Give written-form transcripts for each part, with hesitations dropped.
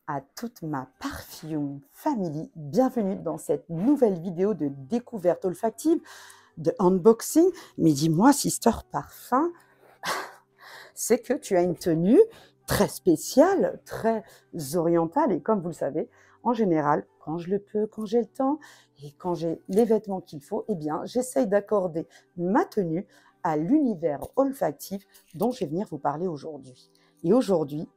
à toute ma Perfume Family. Bienvenue dans cette nouvelle vidéo de découverte olfactive, de unboxing. Mais dis-moi, Sister Parfum, c'est que tu as une tenue très spéciale, très orientale. Et comme vous le savez, en général, quand je le peux, quand j'ai le temps et quand j'ai les vêtements qu'il faut, eh bien, j'essaye d'accorder ma tenue à l'univers olfactif dont je vais venir vous parler aujourd'hui. Et aujourd'hui,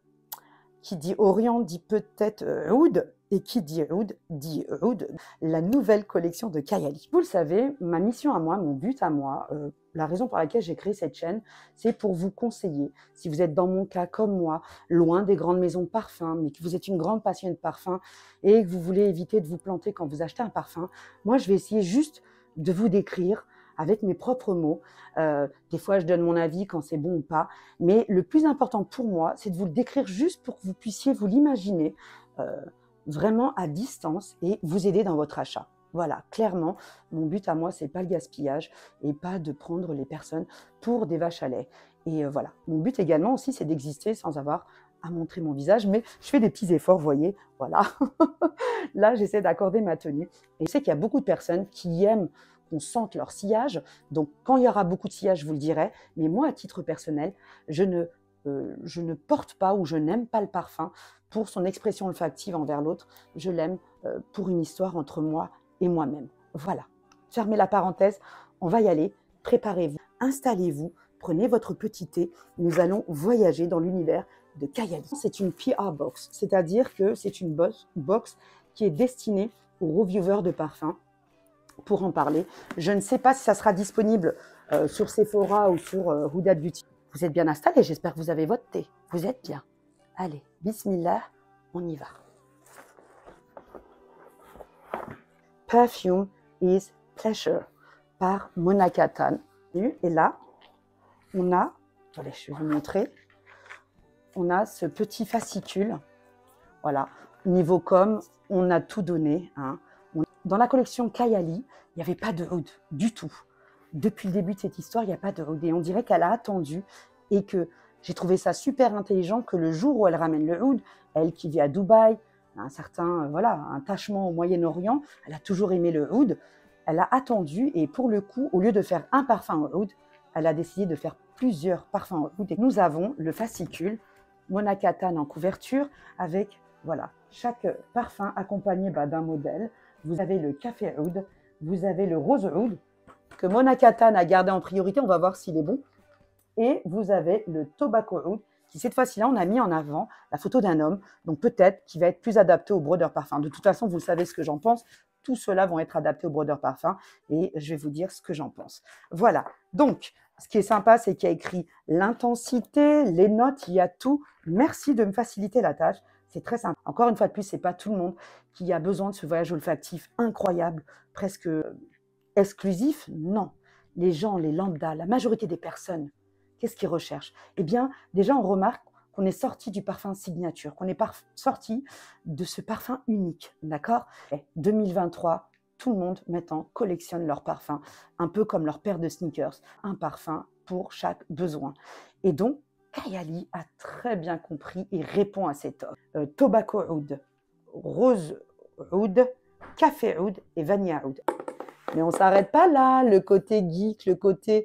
qui dit Orient dit peut-être Oud, et qui dit Oud, la nouvelle collection de Kayali. Vous le savez, ma mission à moi, mon but à moi, la raison pour laquelle j'ai créé cette chaîne, c'est pour vous conseiller, si vous êtes dans mon cas comme moi, loin des grandes maisons de parfums, mais que vous êtes une grande passionnée de parfum et que vous voulez éviter de vous planter quand vous achetez un parfum, moi je vais essayer juste de vous décrire avec mes propres mots. Des fois, je donne mon avis quand c'est bon ou pas. Mais le plus important pour moi, c'est de vous le décrire juste pour que vous puissiez vous l'imaginer vraiment à distance et vous aider dans votre achat. Voilà, clairement, mon but à moi, c'est pas le gaspillage et pas de prendre les personnes pour des vaches à lait. Et voilà, mon but également aussi, c'est d'exister sans avoir à montrer mon visage, mais je fais des petits efforts, vous voyez, voilà. Là, j'essaie d'accorder ma tenue. Et je sais qu'il y a beaucoup de personnes qui aiment qu'on sente leur sillage. Donc, quand il y aura beaucoup de sillage, je vous le dirai. Mais moi, à titre personnel, je ne porte pas ou je n'aime pas le parfum pour son expression olfactive envers l'autre. Je l'aime pour une histoire entre moi et moi-même. Voilà. Fermez la parenthèse. On va y aller. Préparez-vous. Installez-vous. Prenez votre petit thé. Nous allons voyager dans l'univers de Kayali. C'est une PR box, c'est-à-dire que c'est une box qui est destinée aux reviewers de parfums. Pour en parler, je ne sais pas si ça sera disponible sur Sephora ou sur Huda Beauty. Vous êtes bien installés, j'espère que vous avez votre thé. Vous êtes bien. Allez, bismillah, on y va. Perfume is Pleasure par Mona Kattan. Et là, on a, allez, je vais vous montrer, on a ce petit fascicule. Voilà, niveau com, on a tout donné. Hein. Dans la collection Kayali, il n'y avait pas de oud du tout. Depuis le début de cette histoire, il n'y a pas de oud. Et on dirait qu'elle a attendu et que j'ai trouvé ça super intelligent que le jour où elle ramène le oud, elle qui vit à Dubaï, un certain un attachement au Moyen-Orient, elle a toujours aimé le oud. Elle a attendu et pour le coup, au lieu de faire un parfum au oud, elle a décidé de faire plusieurs parfums au oud. Et nous avons le fascicule Mona Kattan en couverture avec voilà, chaque parfum accompagné d'un modèle. Vous avez le café oud, vous avez le rose oud, que Mona Kattan a gardé en priorité, on va voir s'il est bon. Et vous avez le tobacco oud, qui cette fois-ci-là, on a mis en avant la photo d'un homme, donc peut-être qui va être plus adapté au brodeur parfum. De toute façon, vous savez ce que j'en pense, tout cela vont être adaptés au brodeur parfum, et je vais vous dire ce que j'en pense. Voilà, donc, ce qui est sympa, c'est qu'il y a écrit l'intensité, les notes, il y a tout. Merci de me faciliter la tâche. C'est très simple. Encore une fois de plus, ce n'est pas tout le monde qui a besoin de ce voyage olfactif incroyable, presque exclusif. Non. Les gens, les lambda, la majorité des personnes, qu'est-ce qu'ils recherchent? Eh bien, déjà, on remarque qu'on est sorti du parfum signature, qu'on est sorti de ce parfum unique, d'accord? 2023, tout le monde maintenant collectionne leurs parfums, un peu comme leur paire de sneakers, un parfum pour chaque besoin. Et donc, Kayali a très bien compris et répond à cette offre. Tobacco oud, rose oud, café oud et vanilla oud. Mais on ne s'arrête pas là, le côté geek, le côté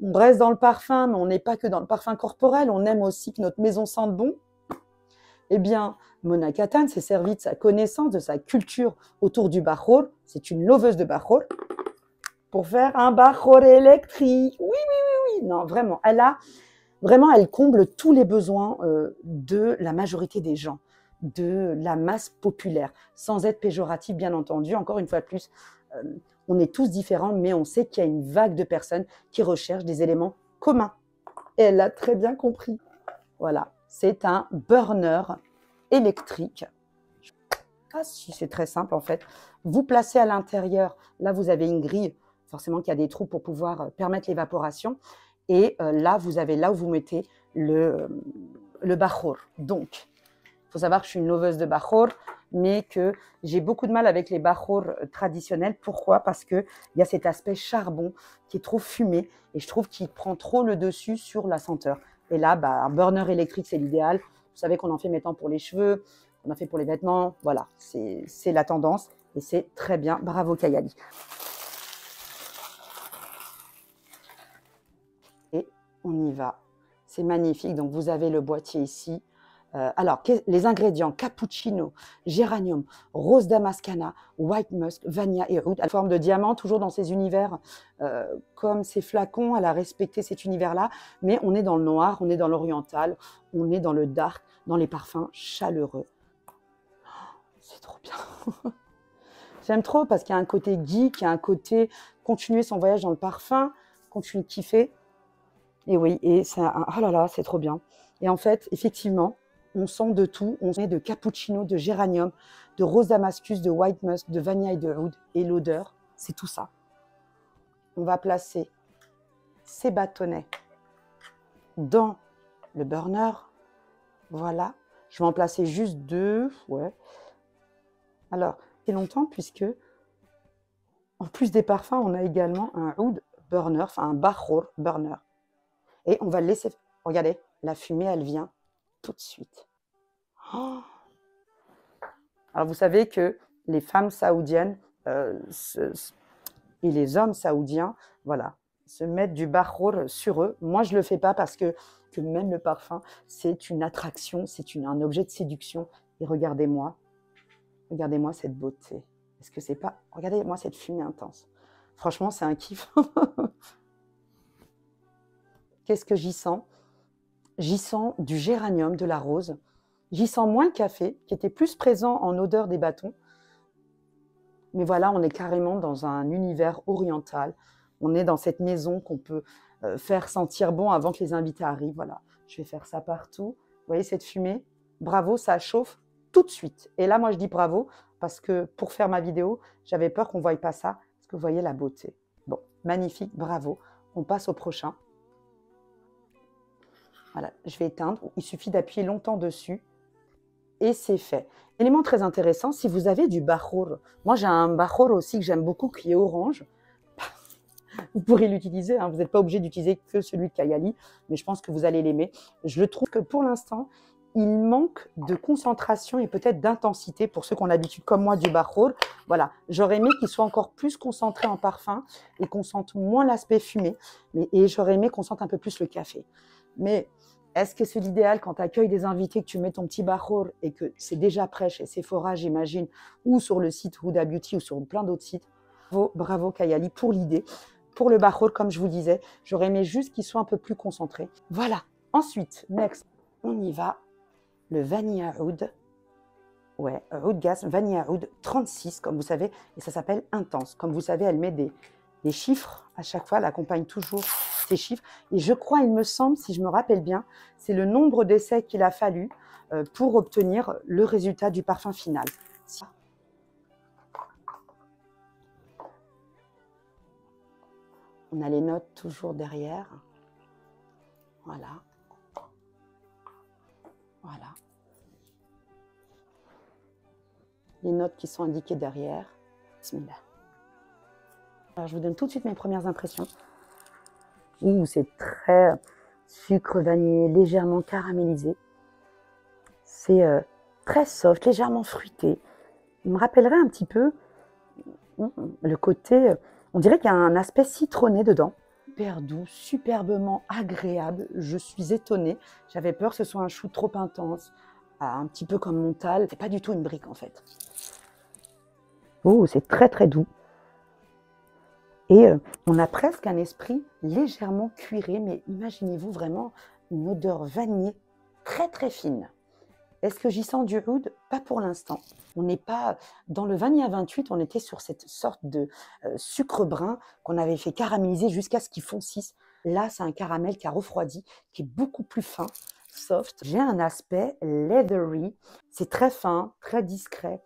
on reste dans le parfum, mais on n'est pas que dans le parfum corporel, on aime aussi que notre maison sente bon. Eh bien, Mona Kattan s'est servie de sa connaissance, de sa culture autour du bachor, c'est une loveuse de bachor, pour faire un bachor électrique. Oui, oui, oui, oui, non, vraiment, elle comble tous les besoins de la majorité des gens, de la masse populaire, sans être péjoratif, bien entendu. Encore une fois de plus, on est tous différents, mais on sait qu'il y a une vague de personnes qui recherchent des éléments communs. Et elle l'a très bien compris. Voilà, c'est un burner électrique. Ah si, c'est très simple en fait. Vous placez à l'intérieur, là vous avez une grille, forcément qu'il y a des trous pour pouvoir permettre l'évaporation. Et là, vous avez là où vous mettez le bachor. Donc, il faut savoir que je suis une loveuse de bachor, mais que j'ai beaucoup de mal avec les bachors traditionnels. Pourquoi? Parce qu'il y a cet aspect charbon qui est trop fumé et je trouve qu'il prend trop le dessus sur la senteur. Et là, un burner électrique, c'est l'idéal. Vous savez qu'on en fait maintenant pour les cheveux, on a fait pour les vêtements. Voilà, c'est la tendance et c'est très bien. Bravo Kayali. Et on y va. C'est magnifique. Donc, vous avez le boîtier ici. Alors, les ingrédients, cappuccino, géranium, rose damascana, white musk, vanilla et oud, à forme de diamant, toujours dans ces univers, comme ces flacons, elle a respecté cet univers-là, mais on est dans le noir, on est dans l'oriental, on est dans le dark, dans les parfums chaleureux. C'est trop bien. J'aime trop parce qu'il y a un côté geek, il y a un côté continuer son voyage dans le parfum, continuer de kiffer. Et oui, et ça, oh là là, c'est trop bien. Et en fait, effectivement, on sent de tout. On sent de cappuccino, de géranium, de rose damascus, de white musk, de vanilla et de oud. Et l'odeur, c'est tout ça. On va placer ces bâtonnets dans le burner. Voilà. Je vais en placer juste 2. Ouais. Alors, c'est longtemps puisque, en plus des parfums, on a également un oud burner, enfin un bachour burner. Et on va le laisser. Regardez, la fumée, elle vient tout de suite. Oh. Alors, vous savez que les femmes saoudiennes et les hommes saoudiens, voilà, se mettent du bachour sur eux. Moi, je ne le fais pas parce que même le parfum, c'est une attraction, c'est un objet de séduction. Et regardez-moi cette beauté. Est-ce que c'est pas... Regardez-moi cette fumée intense. Franchement, c'est un kiff. Qu'est-ce que j'y sens? J'y sens du géranium, de la rose. J'y sens moins le café, qui était plus présent en odeur des bâtons. Mais voilà, on est carrément dans un univers oriental. On est dans cette maison qu'on peut faire sentir bon avant que les invités arrivent. Voilà, je vais faire ça partout. Vous voyez cette fumée? Bravo, ça chauffe tout de suite. Et là, moi, je dis bravo parce que pour faire ma vidéo, j'avais peur qu'on ne voie pas ça. Parce que vous voyez la beauté. Bon, magnifique, bravo. On passe au prochain. Voilà, je vais éteindre. Il suffit d'appuyer longtemps dessus. Et c'est fait. Élément très intéressant, si vous avez du bachour, moi j'ai un bachour aussi que j'aime beaucoup qui est orange, vous pourrez l'utiliser, hein, vous n'êtes pas obligé d'utiliser que celui de Kayali, mais je pense que vous allez l'aimer. Je le trouve que pour l'instant, il manque de concentration et peut-être d'intensité pour ceux qui ont l'habitude comme moi du bachour. Voilà, j'aurais aimé qu'il soit encore plus concentré en parfum et qu'on sente moins l'aspect fumé, et j'aurais aimé qu'on sente un peu plus le café. Mais est-ce que c'est l'idéal quand tu accueilles des invités, que tu mets ton petit bachour et que c'est déjà prêt chez Sephora, j'imagine, ou sur le site Huda Beauty ou sur plein d'autres sites? Bravo Kayali pour l'idée. Pour le bachour, comme je vous disais, j'aurais aimé juste qu'il soit un peu plus concentré. Voilà. Ensuite, next, on y va. Le Vanilla Oud. Ouais, Oud Gas, Vanilla Oud 36, comme vous savez, et ça s'appelle Intense. Comme vous savez, elle met des chiffres à chaque fois, elle accompagne toujours ces chiffres. Et je crois, il me semble, si je me rappelle bien, c'est le nombre d'essais qu'il a fallu pour obtenir le résultat du parfum final. On a les notes toujours derrière. Voilà. Voilà. Les notes qui sont indiquées derrière. Bismillah. Alors, je vous donne tout de suite mes premières impressions. Ouh, c'est très sucre vanillé, légèrement caramélisé. C'est très soft, légèrement fruité. Il me rappellerait un petit peu le côté... on dirait qu'il y a un aspect citronné dedans. Super doux, superbement agréable. Je suis étonnée. J'avais peur que ce soit un chou trop intense, un petit peu comme Montal. C'est pas du tout une brique en fait. Oh, c'est très très doux. Et on a presque un esprit légèrement cuiré, mais imaginez-vous vraiment une odeur vanillée très très fine. Est-ce que j'y sens du oud? Pas pour l'instant. On n'est pas dans le vanilla 28, on était sur cette sorte de sucre brun qu'on avait fait caraméliser jusqu'à ce qu'il foncisse. Là, c'est un caramel qui a refroidi, qui est beaucoup plus fin, soft. J'ai un aspect leathery, c'est très fin, très discret,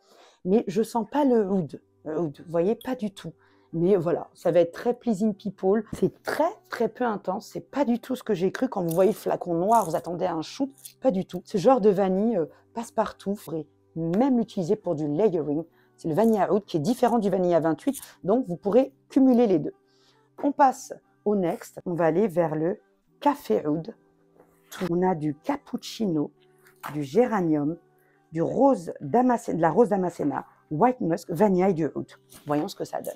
mais je sens pas le oud. Vous voyez, pas du tout. Mais voilà, ça va être très pleasing people. C'est très, très peu intense. C'est pas du tout ce que j'ai cru. Quand vous voyez le flacon noir, vous attendez à un shoot. Pas du tout. Ce genre de vanille passe partout. Vous pourrez même l'utiliser pour du layering. C'est le Vanilla Oud qui est différent du Vanilla 28. Donc, vous pourrez cumuler les deux. On passe au next. On va aller vers le Café Oud. On a du cappuccino, du géranium, de la rose damascena, white musk, vanilla et du oud. Voyons ce que ça donne.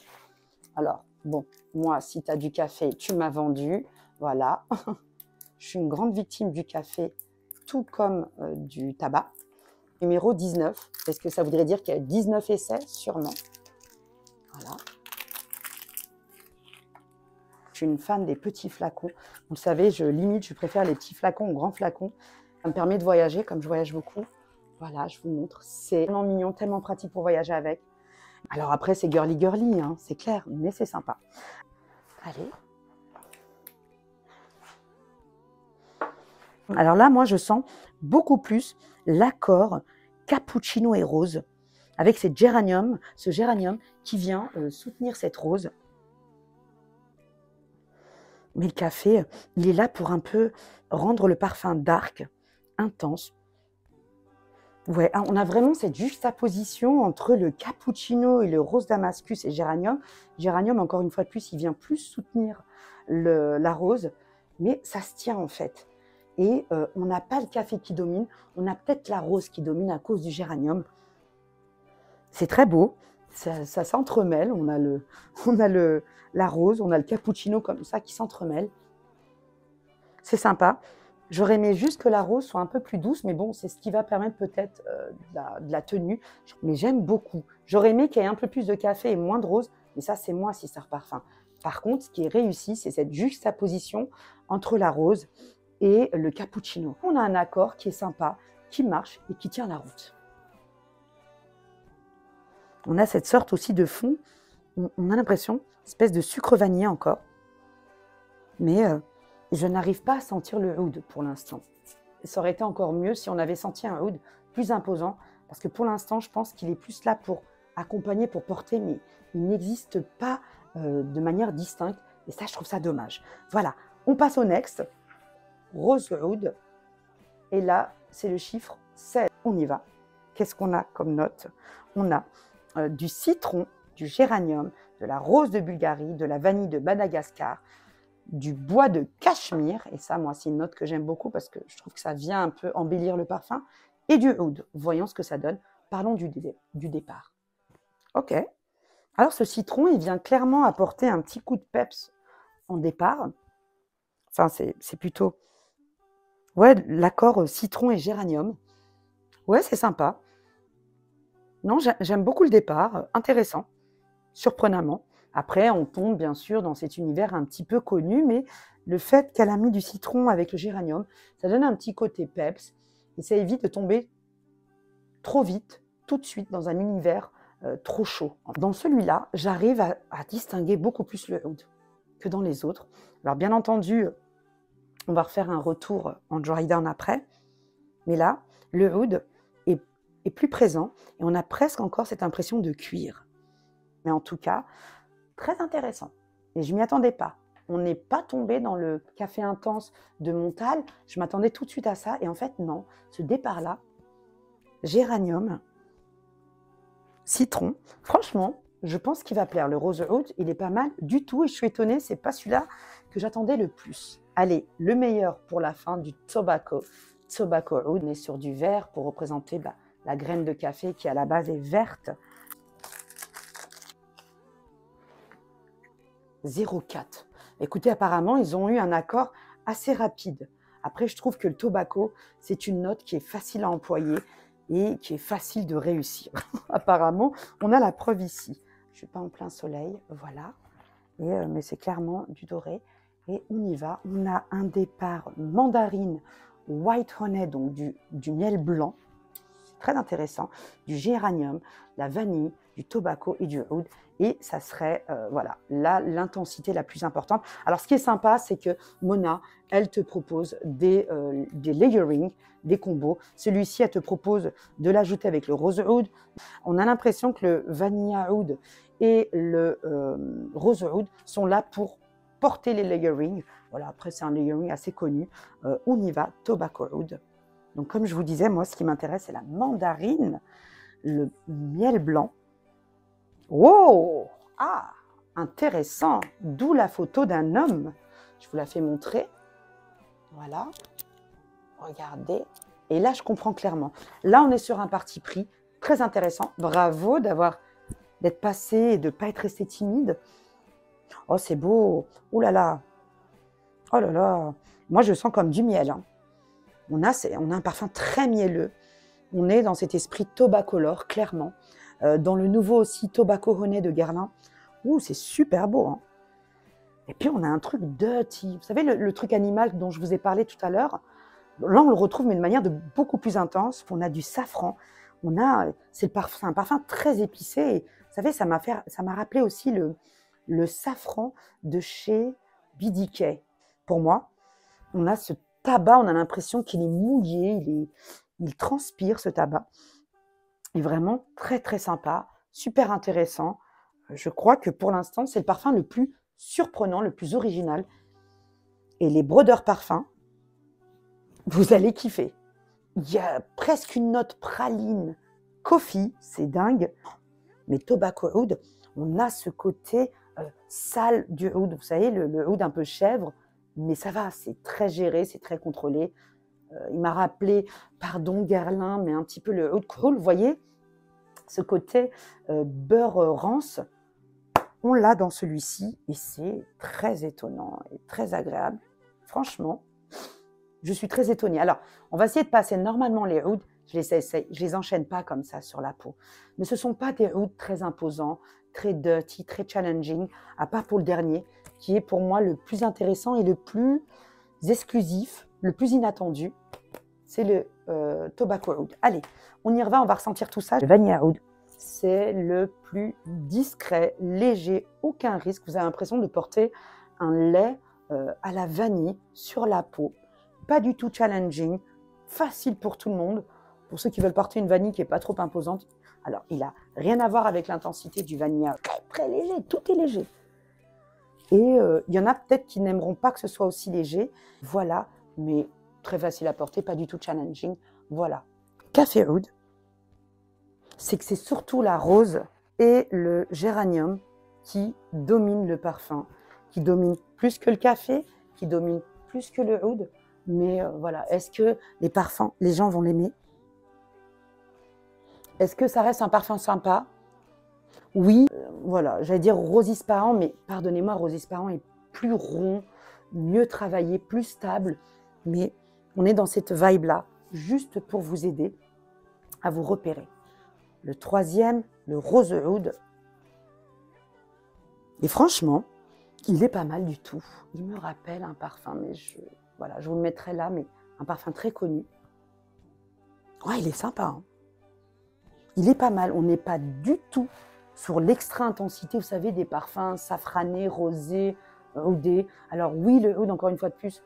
Alors, bon, moi, si tu as du café, tu m'as vendu. Voilà. Je suis une grande victime du café, tout comme du tabac. Numéro 19. Est-ce que ça voudrait dire qu'il y a 19 essais? Sûrement. Voilà. Je suis une fan des petits flacons. Vous le savez, je préfère les petits flacons aux grands flacons. Ça me permet de voyager, comme je voyage beaucoup. Voilà, je vous montre. C'est tellement mignon, tellement pratique pour voyager avec. Alors après, c'est girly, hein, c'est clair, mais c'est sympa. Allez. Alors là, moi, je sens beaucoup plus l'accord cappuccino et rose avec ce géranium qui vient soutenir cette rose. Mais le café, il est là pour un peu rendre le parfum dark, intense. Ouais, on a vraiment cette juxtaposition entre le cappuccino et le rose damascus et géranium. Géranium, encore une fois de plus, il vient plus soutenir la rose, mais ça se tient en fait. Et on n'a pas le café qui domine, on a peut-être la rose qui domine à cause du géranium. C'est très beau, ça s'entremêle, on a la rose, on a le cappuccino comme ça qui s'entremêle. C'est sympa. J'aurais aimé juste que la rose soit un peu plus douce, mais bon, c'est ce qui va permettre peut-être de la tenue. Mais j'aime beaucoup. J'aurais aimé qu'il y ait un peu plus de café et moins de rose, mais ça, c'est moi si ça parfum. Par contre, ce qui est réussi, c'est cette juxtaposition entre la rose et le cappuccino. On a un accord qui est sympa, qui marche et qui tient la route. On a cette sorte aussi de fond, on a l'impression, espèce de sucre vanillé encore, mais je n'arrive pas à sentir le oud pour l'instant. Ça aurait été encore mieux si on avait senti un oud plus imposant, parce que pour l'instant, je pense qu'il est plus là pour accompagner, pour porter, mais il n'existe pas de manière distincte, et ça, je trouve ça dommage. Voilà, on passe au next. Rose oud, et là, c'est le chiffre 16. On y va. Qu'est-ce qu'on a comme note? On a du citron, du géranium, de la rose de Bulgarie, de la vanille de Madagascar, du bois de Cachemire, et ça, moi, c'est une note que j'aime beaucoup parce que je trouve que ça vient un peu embellir le parfum, et du oud. Voyons ce que ça donne. Parlons du départ. Ok. Alors, ce citron, il vient clairement apporter un petit coup de peps en départ. Enfin, c'est plutôt... Ouais, l'accord citron et géranium. Ouais, c'est sympa. Non, j'aime beaucoup le départ. Intéressant. Surprenamment. Après, on tombe bien sûr dans cet univers un petit peu connu, mais le fait qu'elle a mis du citron avec le géranium, ça donne un petit côté peps et ça évite de tomber trop vite, tout de suite, dans un univers trop chaud. Dans celui-là, j'arrive à distinguer beaucoup plus le oud que dans les autres. Alors bien entendu, on va refaire un retour en dry down après, mais là, le oud est plus présent et on a presque encore cette impression de cuir. Mais en tout cas, très intéressant. Et je ne m'y attendais pas. On n'est pas tombé dans le café intense de Montal. Je m'attendais tout de suite à ça. Et en fait, non. Ce départ-là, géranium, citron, franchement, je pense qu'il va plaire. Le rose oud, il est pas mal du tout. Et je suis étonnée, ce n'est pas celui-là que j'attendais le plus. Allez, le meilleur pour la fin, du tobacco. Tobacco oud, on est sur du vert pour représenter la graine de café qui à la base est verte. 0,4. Écoutez, apparemment, ils ont eu un accord assez rapide. Après, je trouve que le tobacco, c'est une note qui est facile à employer et qui est facile de réussir. Apparemment, on a la preuve ici. Je ne suis pas en plein soleil, voilà. Mais c'est clairement du doré. Et on y va. On a un départ mandarine, white honey, donc du miel blanc. Très intéressant. Du géranium, la vanille, du tobacco et du oud. Et ça serait, voilà, là, l'intensité la plus importante. Alors, ce qui est sympa, c'est que Mona, elle te propose des layering, des combos. Celui-ci, elle te propose de l'ajouter avec le rose oud. On a l'impression que le vanilla oud et le rose oud sont là pour porter les layering. Voilà, après, c'est un layering assez connu. On y va, tobacco oud. Donc, comme je vous disais, moi, ce qui m'intéresse, c'est la mandarine, le miel blanc. Wow! Ah, intéressant. D'où la photo d'un homme. Je vous la fais montrer. Voilà. Regardez. Et là, je comprends clairement. Là, on est sur un parti pris très intéressant. Bravo d'être passé et de ne pas être resté timide. Oh, c'est beau. Oh là là. Oh là là. Moi, je sens comme du miel. Hein. On a un parfum très mielleux. On est dans cet esprit Tobacolor, clairement. Dans le nouveau aussi Tobacco Honey de Guerlain. Ouh, c'est super beau. Hein. Et puis, on a un truc dirty. Vous savez, le truc animal dont je vous ai parlé tout à l'heure. Là, on le retrouve, mais de manière beaucoup plus intense. On a du safran. C'est un parfum très épicé. Et, vous savez, ça m'a rappelé aussi le safran de chez BDK. Pour moi, on a ce tabac, on a l'impression qu'il est mouillé, il transpire ce tabac. Il est vraiment très, très sympa, super intéressant. Je crois que pour l'instant, c'est le parfum le plus surprenant, le plus original. Et les brodeurs parfums, vous allez kiffer. Il y a presque une note praline, coffee, c'est dingue. Mais Tobacco Oud, on a ce côté sale du oud. Vous savez, le oud un peu chèvre, mais ça va, c'est très géré, c'est très contrôlé. Il m'a rappelé, pardon Guerlain, mais un petit peu le oud cool, vous voyez, ce côté beurre rance, on l'a dans celui-ci et c'est très étonnant et très agréable. Franchement, je suis très étonnée. Alors, on va essayer de passer normalement les ouds. Je les enchaîne pas comme ça sur la peau. Mais ce ne sont pas des ouds très imposants, très dirty, très challenging, à part pour le dernier, qui est pour moi le plus intéressant et le plus exclusif, le plus inattendu. C'est le Tobacco Oud. Allez, on y va, on va ressentir tout ça. Le Vanilla Oud, c'est le plus discret, léger, aucun risque. Vous avez l'impression de porter un lait à la vanille sur la peau. Pas du tout challenging, facile pour tout le monde. Pour ceux qui veulent porter une vanille qui n'est pas trop imposante. Alors, il n'a rien à voir avec l'intensité du vanilla. Très, très léger, tout est léger. Et il y en a peut-être qui n'aimeront pas que ce soit aussi léger. Voilà, mais très facile à porter, pas du tout challenging. Voilà. Café Oud, c'est que c'est surtout la rose et le géranium qui dominent le parfum, qui dominent plus que le café, qui dominent plus que le oud. Mais voilà, est-ce que les parfums, les gens vont l'aimer? Est-ce que ça reste un parfum sympa? Oui, voilà, j'allais dire Rosispahan, mais pardonnez-moi, Rosispahan est plus rond, mieux travaillé, plus stable. Mais on est dans cette vibe-là, juste pour vous aider à vous repérer. Le troisième, le Rose Oud. Et franchement, il est pas mal du tout. Il me rappelle un parfum, mais voilà, je vous le mettrai là, mais un parfum très connu. Ouais, il est sympa. Hein. Il est pas mal. On n'est pas du tout sur l'extra intensité, vous savez, des parfums safranés, rosés, oudés. Alors oui, le oud, encore une fois de plus,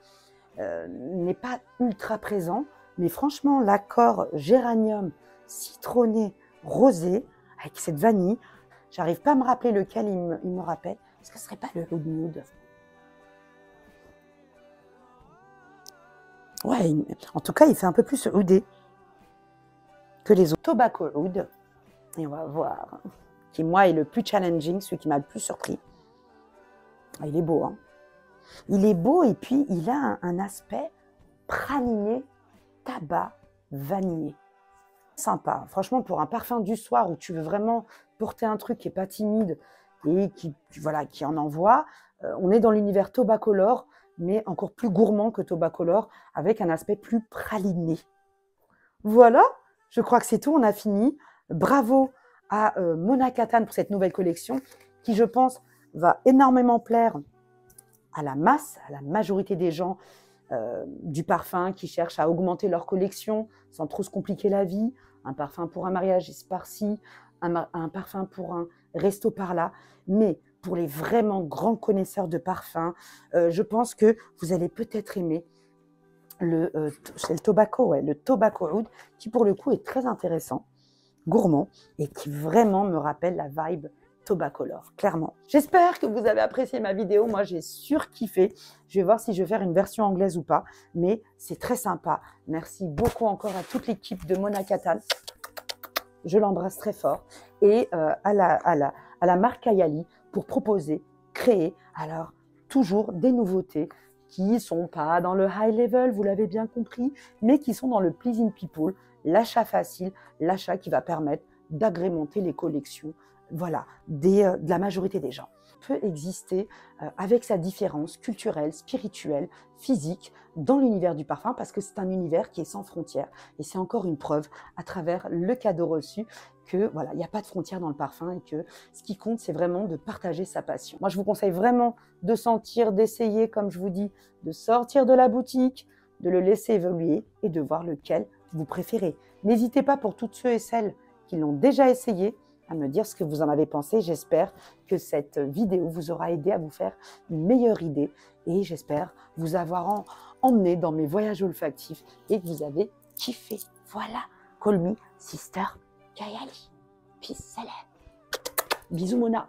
n'est pas ultra présent, mais franchement, l'accord géranium, citronné, rosé, avec cette vanille, j'arrive pas à me rappeler lequel il me rappelle. Est-ce que ce serait pas le oud nude? Ouais, en tout cas, il fait un peu plus oudé que les autres. Tobacco Oud, et on va voir, qui moi est le plus challenging, celui qui m'a le plus surpris. Ah, il est beau, hein. Il est beau et puis il a un aspect praliné, tabac, vanillé. Sympa, franchement, pour un parfum du soir où tu veux vraiment porter un truc qui n'est pas timide et voilà, qui en envoie, on est dans l'univers Tobacolor, mais encore plus gourmand que Tobacolor, avec un aspect plus praliné. Voilà, je crois que c'est tout, on a fini. Bravo à Mona Kattan pour cette nouvelle collection qui, je pense, va énormément plaire à la masse, à la majorité des gens du parfum qui cherchent à augmenter leur collection sans trop se compliquer la vie. Un parfum pour un mariage par-ci, un parfum pour un resto par-là. Mais pour les vraiment grands connaisseurs de parfums, je pense que vous allez peut-être aimer c'est le Tobacco, ouais, le Tobacco Oud, qui pour le coup est très intéressant, gourmand, et qui vraiment me rappelle la vibe Tobacolor, clairement. J'espère que vous avez apprécié ma vidéo. Moi, j'ai surkiffé. Je vais voir si je vais faire une version anglaise ou pas, mais c'est très sympa. Merci beaucoup encore à toute l'équipe de Mona Kattan. Je l'embrasse très fort. Et à la marque Kayali pour proposer, créer, alors toujours des nouveautés qui sont pas dans le high level, vous l'avez bien compris, mais qui sont dans le pleasing people, l'achat facile, l'achat qui va permettre d'agrémenter les collections, voilà, de la majorité des gens. Peut exister avec sa différence culturelle, spirituelle, physique dans l'univers du parfum parce que c'est un univers qui est sans frontières. Et c'est encore une preuve à travers le cadeau reçu que voilà, il n'y a pas de frontières dans le parfum et que ce qui compte, c'est vraiment de partager sa passion. Moi, je vous conseille vraiment de sentir, d'essayer, comme je vous dis, de sortir de la boutique, de le laisser évoluer et de voir lequel vous préférez. N'hésitez pas pour toutes ceux et celles qui l'ont déjà essayé à me dire ce que vous en avez pensé. J'espère que cette vidéo vous aura aidé à vous faire une meilleure idée et j'espère vous avoir emmené dans mes voyages olfactifs et que vous avez kiffé. Voilà, call me Sister Kayali. Peace, salam. Bisous Mona.